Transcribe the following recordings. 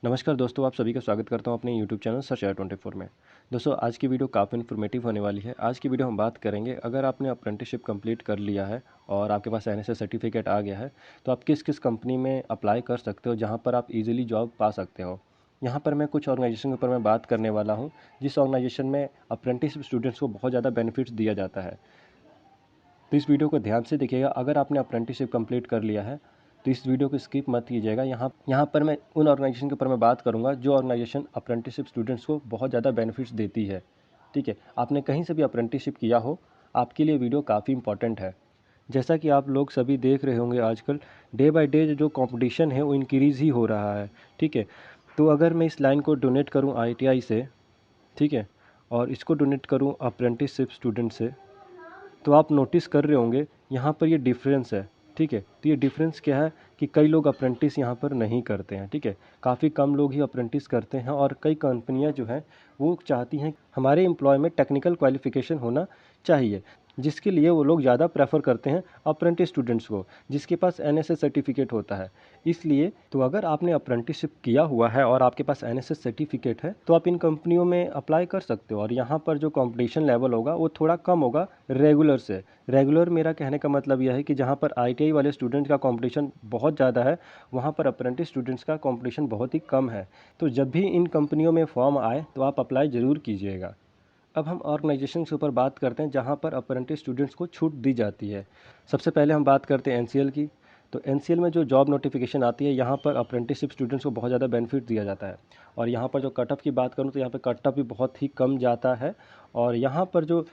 नमस्कार दोस्तों, आप सभी का स्वागत करता हूं अपने YouTube चैनल सर्च एआई 24 में। दोस्तों, आज की वीडियो काफ़ी इन्फॉर्मेटिव होने वाली है। आज की वीडियो हम बात करेंगे, अगर आपने अप्रेंटिसशिप कंप्लीट कर लिया है और आपके पास एनएसएस सर्टिफिकेट आ गया है, तो आप किस किस कंपनी में अप्लाई कर सकते हो जहां पर आप इजीली जॉब पा सकते हो। यहाँ पर मैं कुछ ऑर्गेनाइजेशन के ऊपर मैं बात करने वाला हूँ, जिस ऑर्गेनाइजेशन में अप्रेंटिसशिप स्टूडेंट्स को बहुत ज़्यादा बेनिफिट्स दिया जाता है। तो इस वीडियो को ध्यान से देखिएगा। अगर आपने अप्रेंटिसशिप कंप्लीट कर लिया है तो इस वीडियो को स्किप मत कीजिएगा। यहाँ पर मैं उन ऑर्गेनाइजेशन के ऊपर मैं बात करूँगा जो ऑर्गेनाइजेशन अप्रेंटिसशिप स्टूडेंट्स को बहुत ज़्यादा बेनिफिट्स देती है। ठीक है, आपने कहीं से भी अप्रेंटिसशिप किया हो, आपके लिए वीडियो काफ़ी इंपॉर्टेंट है। जैसा कि आप लोग सभी देख रहे होंगे, आजकल डे बाय डे जो कंपटीशन है वो इंक्रीज़ ही हो रहा है। ठीक है, तो अगर मैं इस लाइन को डोनेट करूँ आईटीआई से, ठीक है, और इसको डोनेट करूँ अप्रेंटिसशिप स्टूडेंट से, तो आप नोटिस कर रहे होंगे यहाँ पर ये डिफरेंस है। ठीक है, तो ये डिफरेंस क्या है कि कई लोग अप्रेंटिस यहाँ पर नहीं करते हैं। ठीक है, काफ़ी कम लोग ही अप्रेंटिस करते हैं और कई कंपनियाँ जो हैं वो चाहती हैं हमारे एम्प्लॉय में टेक्निकल क्वालिफिकेशन होना चाहिए, जिसके लिए वो लोग ज़्यादा प्रेफर करते हैं अप्रेंटिस स्टूडेंट्स को जिसके पास एनएसएस सर्टिफिकेट होता है। इसलिए तो अगर आपने अप्रेंटिसशिप किया हुआ है और आपके पास एनएसएस सर्टिफिकेट है तो आप इन कंपनियों में अप्लाई कर सकते हो और यहाँ पर जो कंपटीशन लेवल होगा वो थोड़ा कम होगा रेगुलर से। रेगुलर मेरा कहने का मतलब यह है कि जहाँ पर आईटीआई वाले स्टूडेंट्स का कंपटीशन बहुत ज़्यादा है, वहाँ पर अप्रेंटिस स्टूडेंट्स का कंपटीशन बहुत ही कम है। तो जब भी इन कंपनियों में फॉर्म आए तो आप अप्लाई ज़रूर कीजिएगा। अब हम ऑर्गेनाइजेशन के ऊपर बात करते हैं जहाँ पर अप्रेंटिस स्टूडेंट्स को छूट दी जाती है। सबसे पहले हम बात करते हैं एनसीएल की। तो एनसीएल में जो जॉब नोटिफिकेशन आती है, यहाँ पर अप्रेंटिसशिप स्टूडेंट्स को बहुत ज़्यादा बेनिफिट दिया जाता है। और यहाँ पर जो कट ऑफ की बात करूँ तो यहाँ पर कट ऑफ भी बहुत ही कम जाता है। और यहाँ पर जो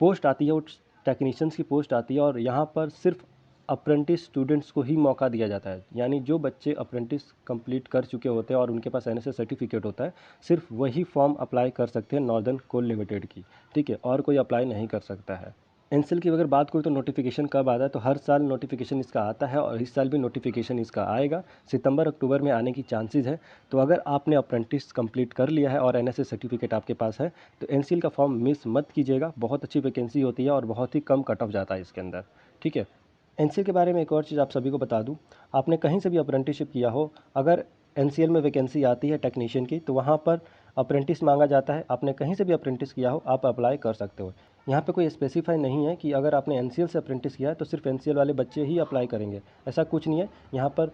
पोस्ट आती है वो टेक्नीशियंस की पोस्ट आती है और यहाँ पर सिर्फ अप्रेंटिस स्टूडेंट्स को ही मौका दिया जाता है। यानी जो बच्चे अप्रेंटिस कंप्लीट कर चुके होते हैं और उनके पास एनएसएस सर्टिफिकेट होता है, सिर्फ वही फॉर्म अप्लाई कर सकते हैं नॉर्दर्न कोल लिमिटेड की। ठीक है, और कोई अप्लाई नहीं कर सकता है। एनसीएल की अगर बात करूँ तो नोटिफिकेशन कब आता है, तो हर साल नोटिफिकेशन इसका आता है और इस साल भी नोटिफिकेशन इसका आएगा। सितंबर अक्टूबर में आने की चांसेस है। तो अगर आपने अप्रेंटिस कंप्लीट कर लिया है और एनएसएस सर्टिफिकेट आपके पास है तो एनसीएल का फॉर्म मिस मत कीजिएगा। बहुत अच्छी वैकेंसी होती है और बहुत ही कम कट ऑफ जाता है इसके अंदर। ठीक है, एनसीएल के बारे में एक और चीज़ आप सभी को बता दूं, आपने कहीं से भी अप्रेंटिसशिप किया हो, अगर एनसीएल में वैकेंसी आती है टेक्नीशियन की तो वहाँ पर अप्रेंटिस मांगा जाता है। आपने कहीं से भी अप्रेंटिस किया हो, आप अप्लाई कर सकते हो। यहाँ पे कोई स्पेसिफाई नहीं है कि अगर आपने एनसीएल से अप्रेंटिस किया है तो सिर्फ एनसीएल वाले बच्चे ही अप्लाई करेंगे, ऐसा कुछ नहीं है। यहाँ पर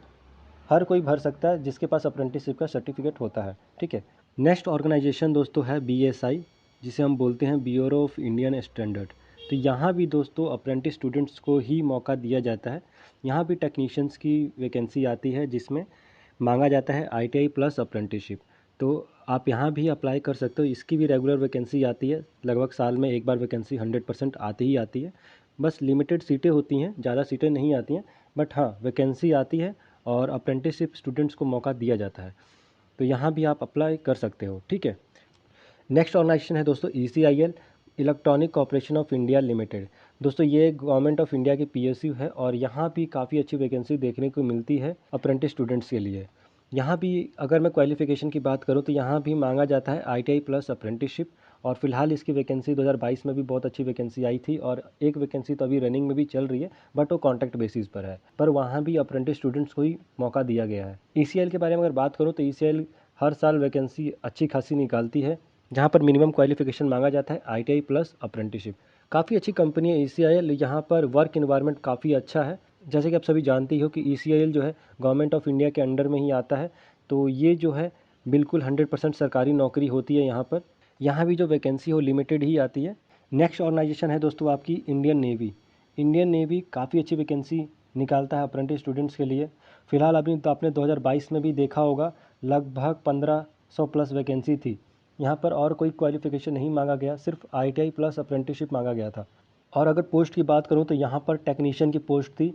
हर कोई भर सकता है जिसके पास अप्रेंटिसशिप का सर्टिफिकेट होता है। ठीक है, नेक्स्ट ऑर्गेनाइजेशन दोस्तों है बीएसआई, जिसे हम बोलते हैं ब्यूरो ऑफ इंडियन स्टैंडर्ड। तो यहाँ भी दोस्तों अप्रेंटिस स्टूडेंट्स को ही मौका दिया जाता है। यहाँ भी टेक्नीशियंस की वैकेंसी आती है जिसमें मांगा जाता है आईटीआई प्लस अप्रेंटिसशिप। तो आप यहाँ भी अप्लाई कर सकते हो। इसकी भी रेगुलर वैकेंसी आती है, लगभग साल में एक बार वैकेंसी 100% आती ही आती है। बस लिमिटेड सीटें होती हैं, ज़्यादा सीटें नहीं आती हैं, बट हाँ वैकेंसी आती है और अप्रेंटिसशिप स्टूडेंट्स को मौका दिया जाता है। तो यहाँ भी आप अप्लाई कर सकते हो। ठीक है, नेक्स्ट ऑर्गेनाइजेशन है दोस्तों ECIL, electronic corporation of India limited. दोस्तों ये गवर्नमेंट ऑफ इंडिया की पीएसयू है और यहाँ भी काफ़ी अच्छी वैकेंसी देखने को मिलती है अप्रेंटिस स्टूडेंट्स के लिए। यहाँ भी अगर मैं क्वालिफिकेशन की बात करूँ तो यहाँ भी मांगा जाता है आईटीआई प्लस अप्रेंटिसशिप। और फिलहाल इसकी वैकेंसी 2022 में भी बहुत अच्छी वैकेंसी आई थी और एक वैकेंसी तो अभी रनिंग में भी चल रही है, बट वो कॉन्ट्रैक्ट बेसिस पर है, पर वहाँ भी अप्रेंटिस स्टूडेंट्स को ही मौका दिया गया है। ईसीआईएल के बारे में अगर बात करूँ तो ईसीआईएल हर साल वैकेंसी अच्छी खासी निकालती है, जहाँ पर मिनिमम क्वालिफिकेशन मांगा जाता है आईटीआई प्लस अप्रेंटिसशिप। काफ़ी अच्छी कंपनी है ईसीआईएल। यहाँ पर वर्क इन्वायरमेंट काफ़ी अच्छा है। जैसे कि आप सभी जानते ही हो कि ईसीआईएल जो है गवर्नमेंट ऑफ इंडिया के अंडर में ही आता है, तो ये जो है बिल्कुल 100% सरकारी नौकरी होती है यहाँ पर। यहाँ भी जो वैकेंसी हो लिमिटेड ही आती है। नेक्स्ट ऑर्गेनाइजेशन है दोस्तों आपकी इंडियन नेवी। इंडियन नेवी काफ़ी अच्छी वैकेंसी निकालता है अप्रेंटिस स्टूडेंट्स के लिए। फ़िलहाल आपने 2022 में भी देखा होगा, लगभग 1500 प्लस वैकेंसी थी। यहाँ पर और कोई क्वालिफिकेशन नहीं मांगा गया, सिर्फ आईटीआई प्लस अप्रेंटिसशिप मांगा गया था। और अगर पोस्ट की बात करूँ तो यहाँ पर टेक्नीशियन की पोस्ट थी।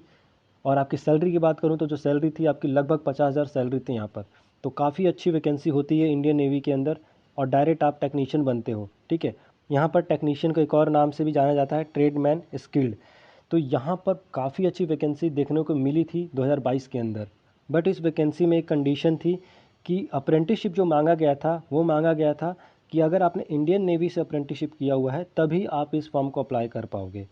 और आपकी सैलरी की बात करूँ तो जो सैलरी थी आपकी लगभग 50,000 सैलरी थी यहाँ पर। तो काफ़ी अच्छी वैकेंसी होती है इंडियन नेवी के अंदर और डायरेक्ट आप टेक्नीशियन बनते हो। ठीक है, यहाँ पर टेक्नीशियन को एक और नाम से भी जाना जाता है, ट्रेडमैन स्किल्ड। तो यहाँ पर काफ़ी अच्छी वैकेंसी देखने को मिली थी 2022 के अंदर। बट इस वैकेंसी में एक कंडीशन थी कि अप्रेंटिसशिप जो मांगा गया था वो मांगा गया था कि अगर आपने इंडियन नेवी से अप्रेंटिसशिप किया हुआ है तभी आप इस फॉर्म को अप्लाई कर पाओगे,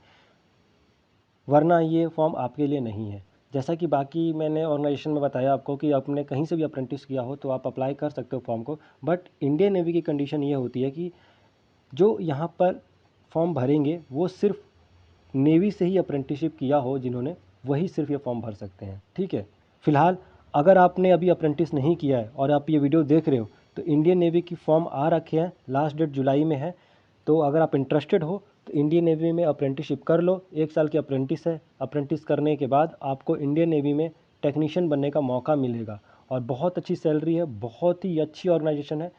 वरना ये फॉर्म आपके लिए नहीं है। जैसा कि बाकी मैंने ऑर्गेनाइजेशन में बताया आपको कि आपने कहीं से भी अप्रेंटिस किया हो तो आप अप्लाई कर सकते हो फॉर्म को। बट इंडियन नेवी की कंडीशन ये होती है कि जो यहाँ पर फॉर्म भरेंगे वो सिर्फ नेवी से ही अप्रेंटिसशिप किया हो जिन्होंने, वही सिर्फ ये फॉर्म भर सकते हैं, ठीक है। फिलहाल अगर आपने अभी अप्रेंटिस नहीं किया है और आप ये वीडियो देख रहे हो तो इंडियन नेवी की फॉर्म आ रखे हैं, लास्ट डेट जुलाई में है। तो अगर आप इंटरेस्टेड हो तो इंडियन नेवी में अप्रेंटिसशिप कर लो। 1 साल की अप्रेंटिस है। अप्रेंटिस करने के बाद आपको इंडियन नेवी में टेक्नीशियन बनने का मौका मिलेगा और बहुत अच्छी सैलरी है, बहुत ही अच्छी ऑर्गेनाइजेशन है।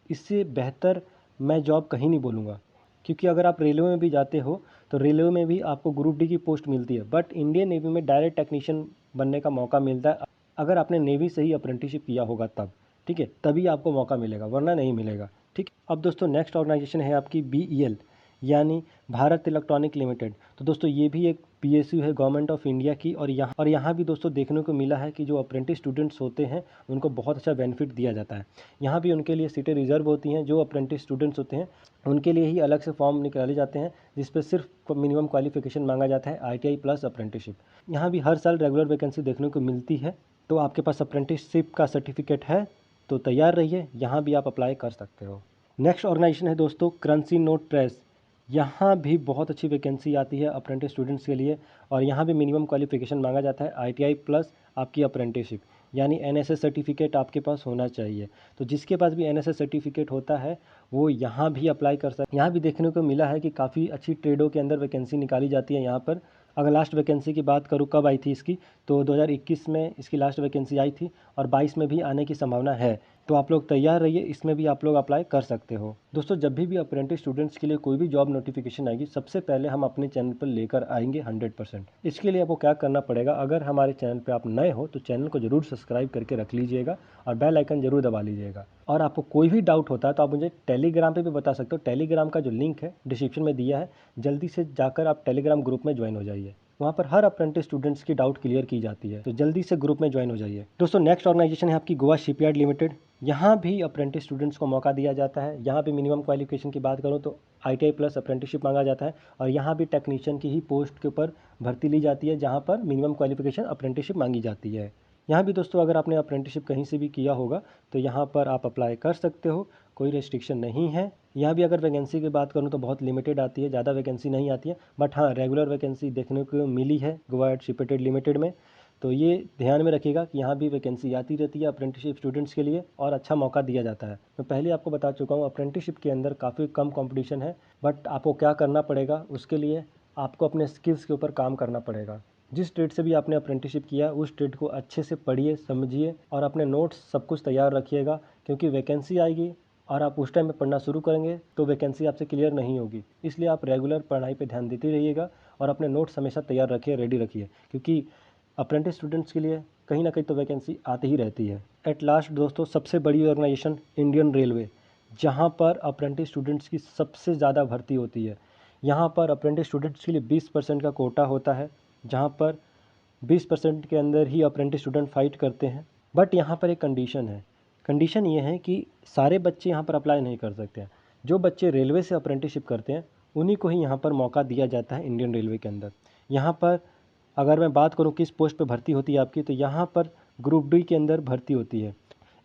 इससे बेहतर मैं जॉब कहीं नहीं बोलूँगा, क्योंकि अगर आप रेलवे में भी जाते हो तो रेलवे में भी आपको ग्रुप डी की पोस्ट मिलती है, बट इंडियन नेवी में डायरेक्ट टेक्नीशियन बनने का मौका मिलता है अगर आपने नेवी से ही अप्रेंटिसशिप किया होगा तब, ठीक है, तभी आपको मौका मिलेगा, वरना नहीं मिलेगा, ठीक। अब दोस्तों नेक्स्ट ऑर्गेनाइजेशन है आपकी BEL यानी भारत इलेक्ट्रॉनिक लिमिटेड। तो दोस्तों ये भी एक PSU है गवर्नमेंट ऑफ इंडिया की, और यहाँ भी दोस्तों देखने को मिला है कि जो अप्रेंटिस स्टूडेंट्स होते हैं उनको बहुत अच्छा बेनिफिट दिया जाता है। यहाँ भी उनके लिए सीटें रिजर्व होती हैं। जो अप्रेंटिस स्टूडेंट्स होते हैं उनके लिए ही अलग से फॉर्म निकाले जाते हैं जिस पर सिर्फ मिनिमम क्वालिफिकेशन मांगा जाता है ITI प्लस अप्रेंटिसशिप। यहाँ भी हर साल रेगुलर वैकेंसी देखने को मिलती है। तो आपके पास अप्रेंटिसशिप का सर्टिफिकेट है तो तैयार रहिए, यहाँ भी आप अप्लाई कर सकते हो। नेक्स्ट ऑर्गेनाइजेशन है दोस्तों क्रंची नोट प्रेस। यहाँ भी बहुत अच्छी वैकेंसी आती है अप्रेंटिस स्टूडेंट्स के लिए, और यहाँ भी मिनिमम क्वालिफिकेशन मांगा जाता है ITI प्लस आपकी अप्रेंटिसशिप, यानी NSS सर्टिफिकेट आपके पास होना चाहिए। तो जिसके पास भी NSS सर्टिफिकेट होता है वो यहाँ भी अप्लाई कर सकते हैं। यहाँ भी देखने को मिला है कि काफ़ी अच्छी ट्रेडों के अंदर वैकेंसी निकाली जाती है यहाँ पर। अगर लास्ट वैकेंसी की बात करूँ कब आई थी इसकी, तो 2021 में इसकी लास्ट वैकेंसी आई थी और 22 में भी आने की संभावना है। तो आप लोग तैयार रहिए, इसमें भी आप लोग अप्लाई कर सकते हो। दोस्तों जब भी अप्रेंटिस स्टूडेंट्स के लिए कोई भी जॉब नोटिफिकेशन आएगी सबसे पहले हम अपने चैनल पर लेकर आएंगे 100%। इसके लिए आपको क्या करना पड़ेगा, अगर हमारे चैनल पर आप नए हो तो चैनल को जरूर सब्सक्राइब करके रख लीजिएगा और बेल आइकन जरूर दबा लीजिएगा। और आपको कोई भी डाउट होता है तो आप मुझे टेलीग्राम पे भी बता सकते हो। टेलीग्राम का जो लिंक है डिस्क्रिप्शन में दिया है, जल्दी से जाकर आप टेलीग्राम ग्रुप में ज्वाइन हो जाइए। वहाँ पर हर अप्रेंटिस स्टूडेंट्स की डाउट क्लियर की जाती है, तो जल्दी से ग्रुप में ज्वाइन हो जाइए। दोस्तों नेक्स्ट ऑर्गेनाइजेशन है आपकी गोवा शिपयार्ड लिमिटेड। यहाँ भी अप्रेंटिस स्टूडेंट्स को मौका दिया जाता है। यहाँ भी मिनिमम क्वालिफिकेशन की बात करूँ तो ITI प्लस अप्रेंटिसशिप मांगा जाता है, और यहाँ भी टेक्नीशियन की ही पोस्ट के ऊपर भर्ती ली जाती है जहाँ पर मिनिमम क्वालिफिकेशन अप्रेंटिसशिप मांगी जाती है। यहाँ भी दोस्तों अगर आपने अप्रेंटिसशिप कहीं से भी किया होगा तो यहाँ पर आप अप्लाई कर सकते हो, कोई रेस्ट्रिक्शन नहीं है। यहाँ भी अगर वैकेंसी की बात करूँ तो बहुत लिमिटेड आती है, ज़्यादा वैकेंसी नहीं आती है, बट हाँ रेगुलर वैकेंसी देखने को मिली है गोवा शिपयार्ड लिमिटेड में। तो ये ध्यान में रखिएगा कि यहाँ भी वैकेंसी आती रहती है अप्रेंटिसशिप स्टूडेंट्स के लिए और अच्छा मौका दिया जाता है। मैं पहले आपको बता चुका हूँ अप्रेंटिसशिप के अंदर काफ़ी कम कंपटीशन है, बट आपको क्या करना पड़ेगा, उसके लिए आपको अपने स्किल्स के ऊपर काम करना पड़ेगा। जिस ट्रेड से भी आपने अप्रेंटिसशिप किया उस ट्रेड को अच्छे से पढ़िए समझिए और अपने नोट्स सब कुछ तैयार रखिएगा, क्योंकि वैकेंसी आएगी और आप उस टाइम में पढ़ना शुरू करेंगे तो वैकेंसी आपसे क्लियर नहीं होगी। इसलिए आप रेगुलर पढ़ाई पे ध्यान देते रहिएगा और अपने नोट्स हमेशा तैयार रखिए, रेडी रखिए, क्योंकि अप्रेंटिस स्टूडेंट्स के लिए कहीं ना कहीं तो वैकेंसी आती ही रहती है। एट लास्ट दोस्तों सबसे बड़ी ऑर्गेनाइजेशन इंडियन रेलवे, जहाँ पर अप्रेंटिस स्टूडेंट्स की सबसे ज़्यादा भर्ती होती है। यहाँ पर अप्रेंटिस स्टूडेंट्स के लिए 20% का कोटा होता है, जहाँ पर 20% के अंदर ही अप्रेंटिस स्टूडेंट फाइट करते हैं। बट यहाँ पर एक कंडीशन है, कंडीशन ये है कि सारे बच्चे यहाँ पर अप्लाई नहीं कर सकते हैं। जो बच्चे रेलवे से अप्रेंटिसशिप करते हैं उन्हीं को ही यहाँ पर मौका दिया जाता है इंडियन रेलवे के अंदर। यहाँ पर अगर मैं बात करूँ किस पोस्ट पे भर्ती होती है आपकी, तो यहाँ पर ग्रुप डी के अंदर भर्ती होती है।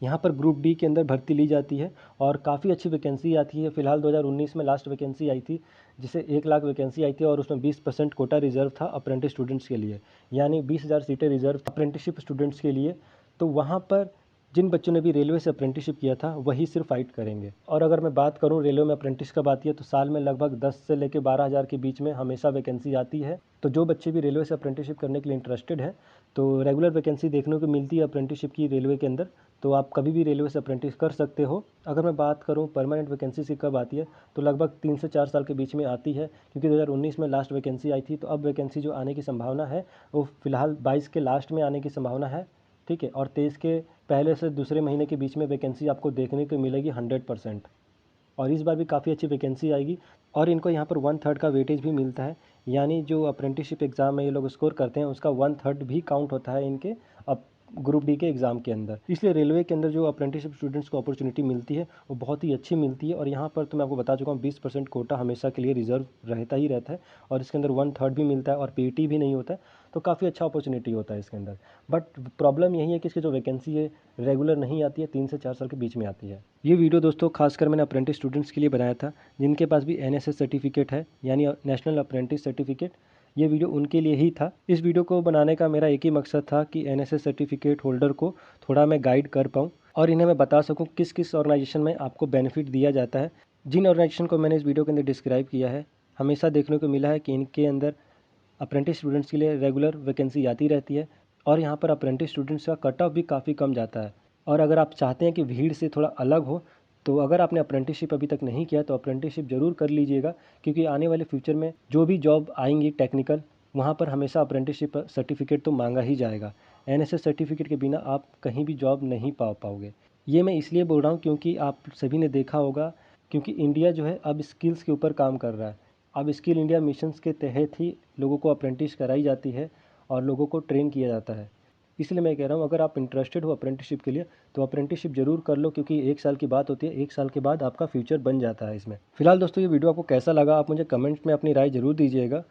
यहाँ पर ग्रुप डी के अंदर भर्ती ली जाती है और काफ़ी अच्छी वैकेंसी आती है। फिलहाल 2019 में लास्ट वैकेंसी आई थी, जिसे 1 लाख वैकेंसी आई थी और उसमें 20% कोटा रिजर्व था अप्रेंटिस स्टूडेंट्स के लिए, यानी 20,000 सीटें रिजर्व अप्रेंटिसशिप स्टूडेंट्स के लिए। तो वहाँ पर जिन बच्चों ने भी रेलवे से अप्रेंटिसशिप किया था वही सिर्फ फाइट करेंगे। और अगर मैं बात करूं रेलवे में अप्रेंटिस कब आती है, तो साल में लगभग 10 से लेकर 12,000 के बीच में हमेशा वैकेंसी आती है। तो जो बच्चे भी रेलवे से अप्रेंटिसशिप करने के लिए इंटरेस्टेड हैं तो रेगुलर वैकेंसी देखने को मिलती है अप्रेंटिसशिप की रेलवे के अंदर, तो आप कभी भी रेलवे से अप्रेंटिस कर सकते हो। अगर मैं बात करूँ परमानेंट वैकेंसी से कब आती है, तो लगभग 3 से 4 साल के बीच में आती है, क्योंकि 2019 में लास्ट वैकेंसी आई थी। तो अब वैकेंसी जो आने की संभावना है वो फिलहाल 22 के लास्ट में आने की संभावना है, ठीक है। और 23 के पहले से दूसरे महीने के बीच में वैकेंसी आपको देखने को मिलेगी 100%, और इस बार भी काफ़ी अच्छी वैकेंसी आएगी। और इनको यहाँ पर 1/3 का वेटेज भी मिलता है, यानी जो अप्रेंटिसशिप एग्ज़ाम में ये लोग स्कोर करते हैं उसका 1/3 भी काउंट होता है इनके अब ग्रुप डी के एग्ज़ाम के अंदर। इसलिए रेलवे के अंदर जो अप्रेंटिसशिप स्टूडेंट्स को अपॉर्चुनिटी मिलती है वो बहुत ही अच्छी मिलती है। और यहाँ पर तो मैं आपको बता चुका हूँ 20% कोटा हमेशा के लिए रिजर्व रहता ही रहता है, और इसके अंदर 1/3 भी मिलता है और PET भी नहीं होता है। तो काफ़ी अच्छा अपॉर्चुनिटी होता है इसके अंदर। बट प्रॉब्लम यही है कि इसकी जो वैकेंसी है रेगुलर नहीं आती है, 3 से 4 साल के बीच में आती है। ये वीडियो दोस्तों खासकर मैंने अप्रेंटिस स्टूडेंट्स के लिए बनाया था जिनके पास भी NSS सर्टिफिकेट है, यानी नेशनल अप्रेंटिस सर्टिफिकेट। ये वीडियो उनके लिए ही था। इस वीडियो को बनाने का मेरा एक ही मकसद था कि NSS सर्टिफिकेट होल्डर को थोड़ा मैं गाइड कर पाऊँ और इन्हें मैं बता सकूँ किस किस ऑर्गेनाइजेशन में आपको बेनिफिट दिया जाता है। जिन ऑर्गेनाइजेशन को मैंने इस वीडियो के अंदर डिस्क्राइब किया है, हमेशा देखने को मिला है कि इनके अंदर अप्रेंटिस स्टूडेंट्स के लिए रेगुलर वैकेंसी आती रहती है और यहाँ पर अप्रेंटिस स्टूडेंट्स का कट ऑफ भी काफ़ी कम जाता है। और अगर आप चाहते हैं कि भीड़ से थोड़ा अलग हो, तो अगर आपने अप्रेंटिसशिप अभी तक नहीं किया तो अप्रेंटिसशिप ज़रूर कर लीजिएगा, क्योंकि आने वाले फ्यूचर में जो भी जॉब आएंगी टेक्निकल, वहाँ पर हमेशा अप्रेंटिसशिप सर्टिफिकेट तो मांगा ही जाएगा। NSS सर्टिफिकेट के बिना आप कहीं भी जॉब नहीं पा पाओगे। ये मैं इसलिए बोल रहा हूँ क्योंकि आप सभी ने देखा होगा, क्योंकि इंडिया जो है अब स्किल्स के ऊपर काम कर रहा है। अब स्किल इंडिया मिशंस के तहत ही लोगों को अप्रेंटिस कराई जाती है और लोगों को ट्रेन किया जाता है। इसलिए मैं कह रहा हूँ, अगर आप इंटरेस्टेड हो अप्रेंटिसशिप के लिए तो अप्रेंटिसशिप ज़रूर कर लो, क्योंकि 1 साल की बात होती है, 1 साल के बाद आपका फ्यूचर बन जाता है इसमें। फिलहाल दोस्तों ये वीडियो आपको कैसा लगा आप मुझे कमेंट में अपनी राय ज़रूर दीजिएगा।